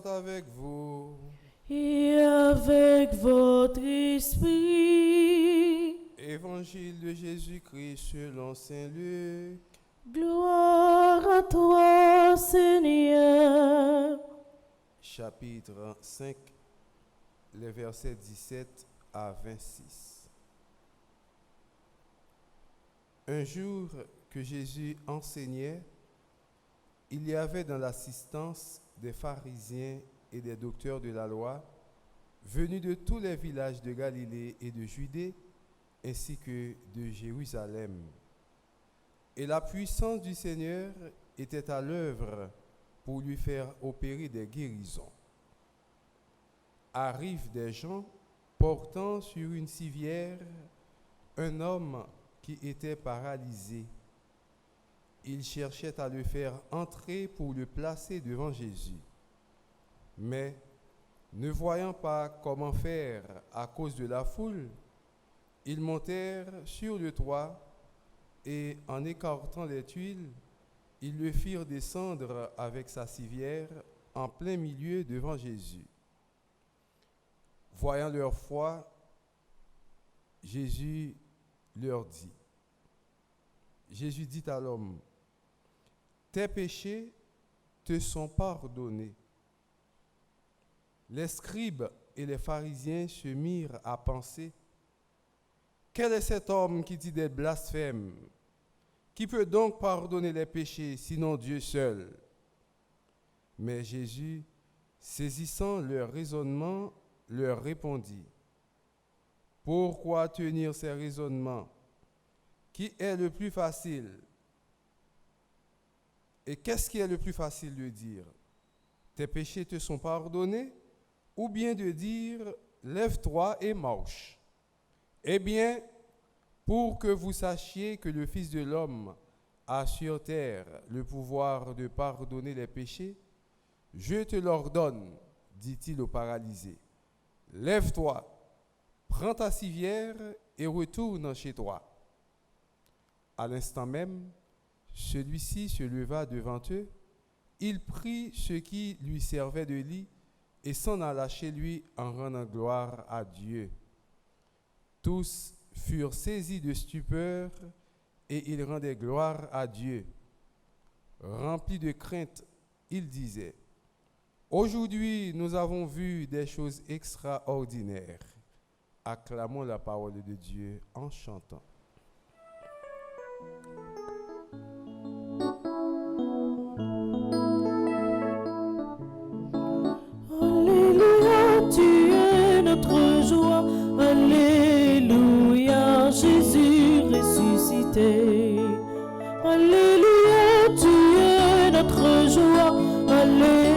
soit avec vous. Et avec votre esprit. Évangile de Jésus-Christ selon saint Luc. Gloire à toi, Seigneur. Chapitre 5, les versets 17 à 26. Un jour que Jésus enseignait, il y avait dans l'assistance des pharisiens et des docteurs de la loi, venus de tous les villages de Galilée et de Judée, ainsi que de Jérusalem. Et la puissance du Seigneur était à l'œuvre pour lui faire opérer des guérisons. Arrivent des gens portant sur une civière un homme qui était paralysé. Ils cherchaient à le faire entrer pour le placer devant Jésus. Mais, ne voyant pas comment faire à cause de la foule, ils montèrent sur le toit et, en écartant les tuiles, ils le firent descendre avec sa civière en plein milieu devant Jésus. Voyant leur foi, Jésus dit à l'homme, « Tes péchés te sont pardonnés. » Les scribes et les pharisiens se mirent à penser, « Quel est cet homme qui dit des blasphèmes? Qui peut donc pardonner les péchés, sinon Dieu seul? » Mais Jésus, saisissant leur raisonnement, leur répondit, « Pourquoi tenir ces raisonnements? Qui est le plus facile? » Et qu'est-ce qui est le plus facile de dire? Tes péchés te sont pardonnés? Ou bien de dire, lève-toi et marche? Eh bien, pour que vous sachiez que le Fils de l'homme a sur terre le pouvoir de pardonner les péchés, je te l'ordonne, dit-il au paralysé. Lève-toi, prends ta civière et retourne chez toi. À l'instant même, celui-ci se leva devant eux, il prit ce qui lui servait de lit et s'en alla chez lui en rendant gloire à Dieu. Tous furent saisis de stupeur et ils rendaient gloire à Dieu. Remplis de crainte, ils disaient, « Aujourd'hui, nous avons vu des choses extraordinaires. » Acclamons la parole de Dieu en chantant. Alléluia, tu es notre joie. Alléluia, Jésus ressuscité. Alléluia, tu es notre joie. Alléluia.